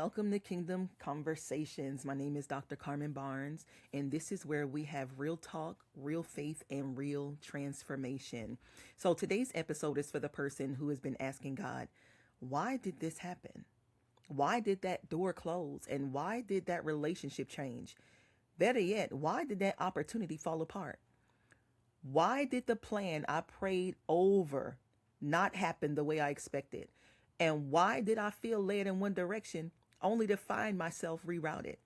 Welcome to Kingdom Conversations. My name is Dr. Carmen Barnes, and this is where we have real talk, real faith, and real transformation. So today's episode is for the person who has been asking God, why did this happen? Why did that door close? And why did that relationship change? Better yet, why did that opportunity fall apart? Why did the plan I prayed over not happen the way I expected? And why did I feel led in one direction only to find myself rerouted?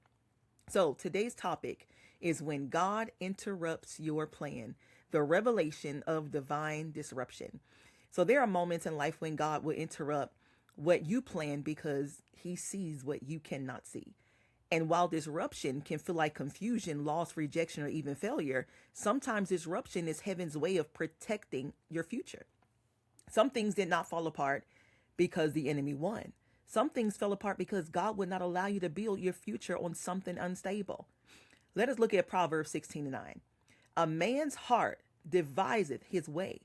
So today's topic is when God interrupts your plan, the revelation of divine disruption. So there are moments in life when God will interrupt what you plan because he sees what you cannot see. And while disruption can feel like confusion, loss, rejection, or even failure, sometimes disruption is heaven's way of protecting your future. Some things did not fall apart because the enemy won. Some things fell apart because God would not allow you to build your future on something unstable. Let us look at Proverbs 16:9. A man's heart deviseth his way,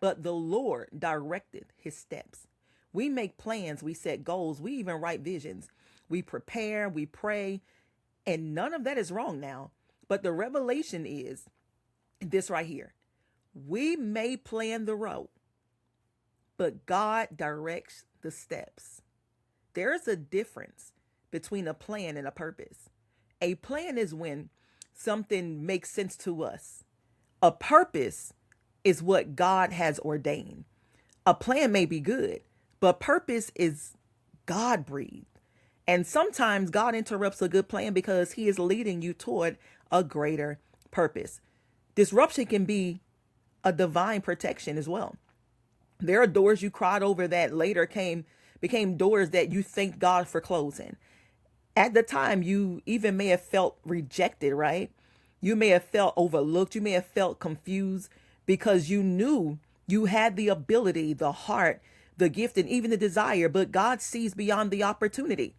but the Lord directeth his steps. We make plans, we set goals, we even write visions. We prepare, we pray, and none of that is wrong now. But the revelation is this right here. We may plan the road, but God directs the steps. There is a difference between a plan and a purpose. A plan is when something makes sense to us. A purpose is what God has ordained. A plan may be good, but purpose is God breathed. And sometimes God interrupts a good plan because he is leading you toward a greater purpose. Disruption can be a divine protection as well. There are doors you cried over that later became doors that you thank God for closing. At the time, you even may have felt rejected, right? You may have felt overlooked. You may have felt confused because you knew you had the ability, the heart, the gift, and even the desire, but God sees beyond the opportunity.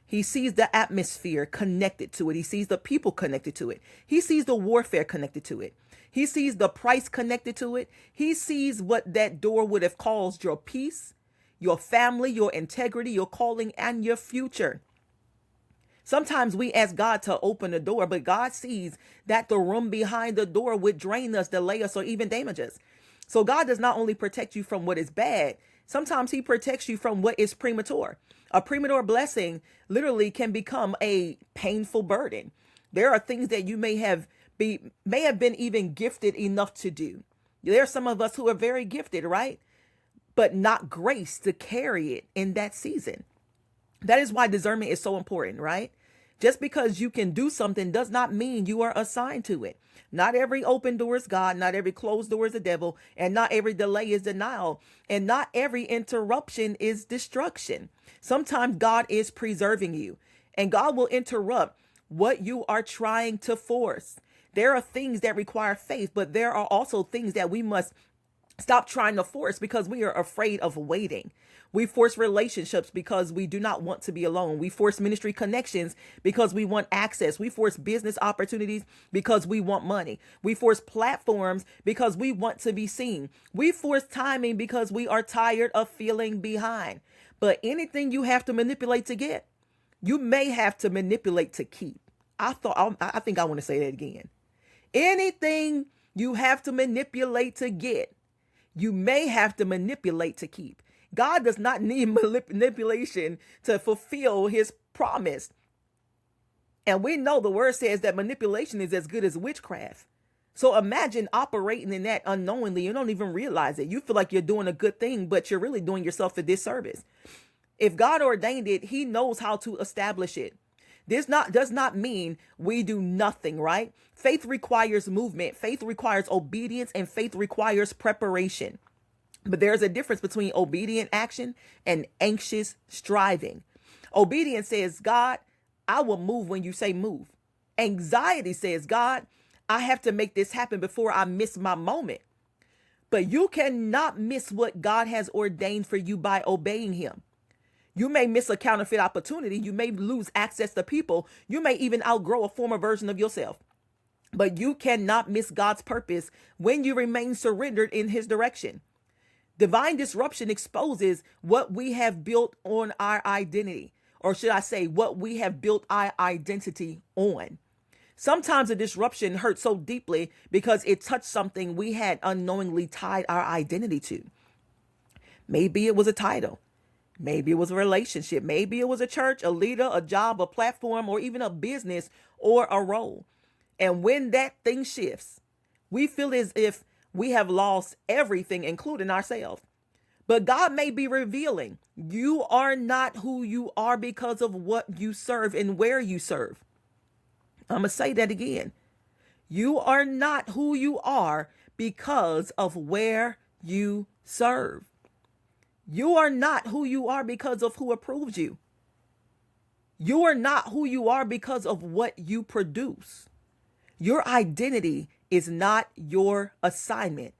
He sees the atmosphere connected to it. He sees the people connected to it. He sees the warfare connected to it. He sees the price connected to it. He sees what that door would have caused your peace, your family, your integrity, your calling, and your future. Sometimes we ask God to open the door, but God sees that the room behind the door would drain us, delay us, or even damage us. So God does not only protect you from what is bad, sometimes he protects you from what is premature. A premature blessing literally can become a painful burden. There are things that you may have been even gifted enough to do. There are some of us who are very gifted, right? But not graced to carry it in that season. That is why discernment is so important, right? Just because you can do something does not mean you are assigned to it. Not every open door is God, not every closed door is the devil, and not every delay is denial, and not every interruption is destruction. Sometimes God is preserving you, and God will interrupt what you are trying to force. There are things that require faith, but there are also things that we must stop trying to force because we are afraid of waiting. We force relationships because we do not want to be alone. We force ministry connections because we want access. We force business opportunities because we want money. We force platforms because we want to be seen. We force timing because we are tired of feeling behind. But anything you have to manipulate to get, you may have to manipulate to keep. I think I want to say that again. Anything you have to manipulate to get, you may have to manipulate to keep. God does not need manipulation to fulfill his promise. And we know the word says that manipulation is as good as witchcraft. So imagine operating in that unknowingly. You don't even realize it. You feel like you're doing a good thing, but you're really doing yourself a disservice. If God ordained it, he knows how to establish it. This does not mean we do nothing, right? Faith requires movement. Faith requires obedience, and faith requires preparation. But there's a difference between obedient action and anxious striving. Obedience says, God, I will move when you say move. Anxiety says, God, I have to make this happen before I miss my moment. But you cannot miss what God has ordained for you by obeying him. You may miss a counterfeit opportunity. You may lose access to people. You may even outgrow a former version of yourself. But you cannot miss God's purpose when you remain surrendered in his direction. Divine disruption exposes what we have built on our identity, or should I say, what we have built our identity on. Sometimes a disruption hurts so deeply because it touched something we had unknowingly tied our identity to. Maybe it was a title. Maybe it was a relationship. Maybe it was a church, a leader, a job, a platform, or even a business or a role. And when that thing shifts, we feel as if we have lost everything, including ourselves. But God may be revealing you are not who you are because of what you serve and where you serve. I'm going to say that again. You are not who you are because of where you serve. You are not who you are because of who approves you. You are not who you are because of what you produce. Your identity is not your assignment.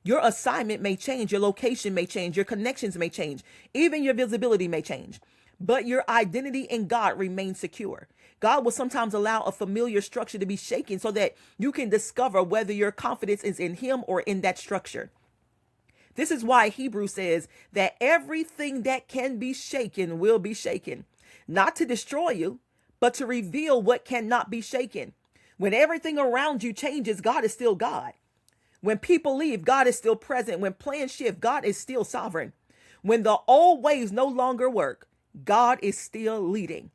Your assignment may change, your location may change, your connections may change, even your visibility may change, but your identity in God remains secure. God will sometimes allow a familiar structure to be shaken so that you can discover whether your confidence is in Him or in that structure. This is why Hebrews says that everything that can be shaken will be shaken, not to destroy you, but to reveal what cannot be shaken. When everything around you changes, God is still God. When people leave, God is still present. When plans shift, God is still sovereign. When the old ways no longer work, God is still leading.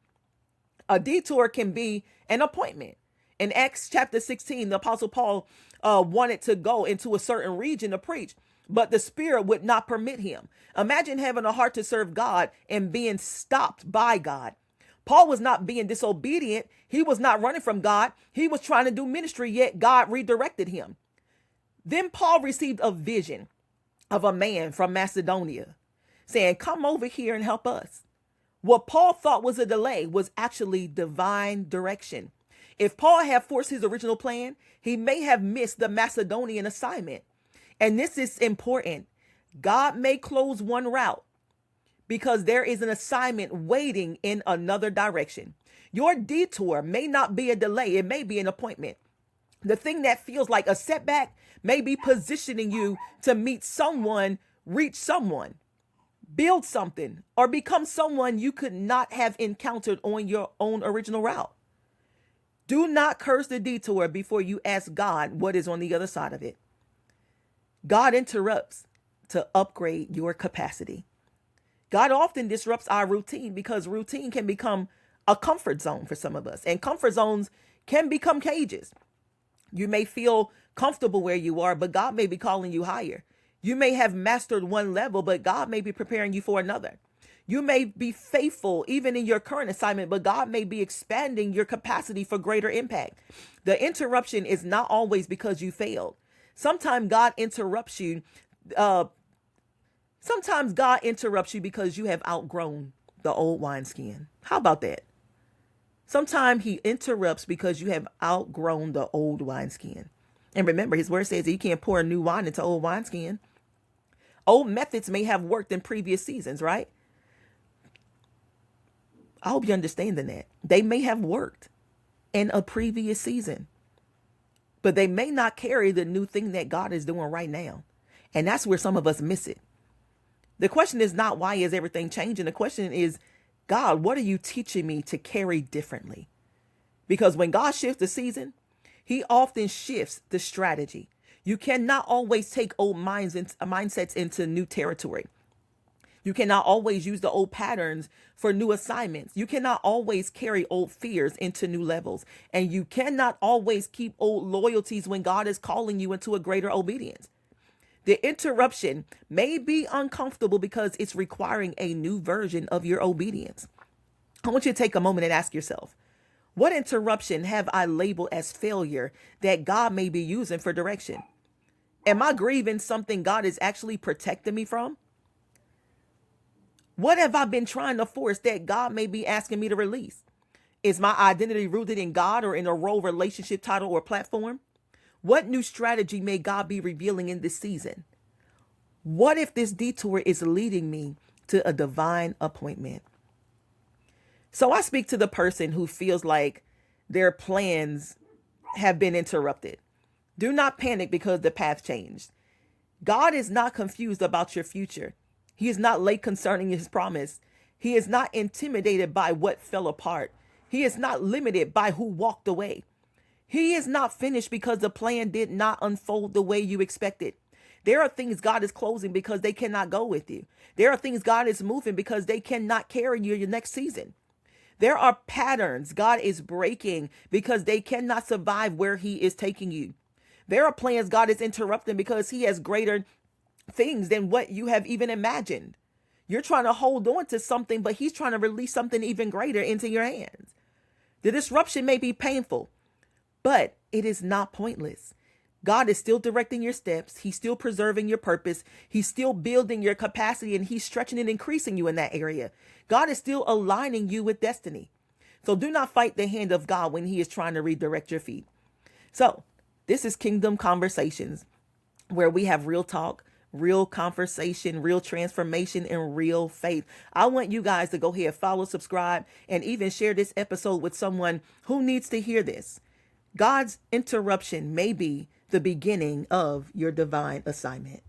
A detour can be an appointment. In Acts chapter 16, the Apostle Paul wanted to go into a certain region to preach, but the Spirit would not permit him. Imagine having a heart to serve God and being stopped by God. Paul was not being disobedient. He was not running from God. He was trying to do ministry, yet God redirected him. Then Paul received a vision of a man from Macedonia saying, come over here and help us. What Paul thought was a delay was actually divine direction. If Paul had forced his original plan, he may have missed the Macedonian assignment. And this is important. God may close one route because there is an assignment waiting in another direction. Your detour may not be a delay. It may be an appointment. The thing that feels like a setback may be positioning you to meet someone, reach someone, build something, or become someone you could not have encountered on your own original route. Do not curse the detour before you ask God what is on the other side of it. God interrupts to upgrade your capacity. God often disrupts our routine because routine can become a comfort zone for some of us, and comfort zones can become cages. You may feel comfortable where you are, but God may be calling you higher. You may have mastered one level, but God may be preparing you for another. You may be faithful even in your current assignment, but God may be expanding your capacity for greater impact. The interruption is not always because you failed. Sometimes God interrupts you. Sometimes God interrupts you because you have outgrown the old wineskin. How about that? Sometimes He interrupts because you have outgrown the old wineskin. And remember, His word says that you can't pour new wine into old wineskin. Old methods may have worked in previous seasons, right? I hope you're understanding that. They may have worked in a previous season, but they may not carry the new thing that God is doing right now. And that's where some of us miss it. The question is not, why is everything changing? The question is, God, what are you teaching me to carry differently? Because when God shifts the season, He often shifts the strategy. You cannot always take old mindsets into new territory. You cannot always use the old patterns for new assignments. You cannot always carry old fears into new levels. And you cannot always keep old loyalties when God is calling you into a greater obedience. The interruption may be uncomfortable because it's requiring a new version of your obedience. I want you to take a moment and ask yourself, what interruption have I labeled as failure that God may be using for direction? Am I grieving something God is actually protecting me from? What have I been trying to force that God may be asking me to release? Is my identity rooted in God or in a role, relationship, title, or platform? What new strategy may God be revealing in this season? What if this detour is leading me to a divine appointment? So I speak to the person who feels like their plans have been interrupted. Do not panic because the path changed. God is not confused about your future. He is not late concerning His promise. He is not intimidated by what fell apart. He is not limited by who walked away. He is not finished because the plan did not unfold the way you expected. There are things God is closing because they cannot go with you. There are things God is moving because they cannot carry you your next season. There are patterns God is breaking because they cannot survive where He is taking you. There are plans God is interrupting because He has greater things than what you have even imagined. You're trying to hold on to something, but He's trying to release something even greater into your hands. The disruption may be painful, but it is not pointless. God is still directing your steps. He's still preserving your purpose. He's still building your capacity, and He's stretching and increasing you in that area. God is still aligning you with destiny. So do not fight the hand of God when He is trying to redirect your feet. So this is Kingdom Conversations, where we have real talk, real conversation, real transformation, and real faith. I want you guys to go ahead, follow, subscribe, and even share this episode with someone who needs to hear this. God's interruption may be the beginning of your divine assignment.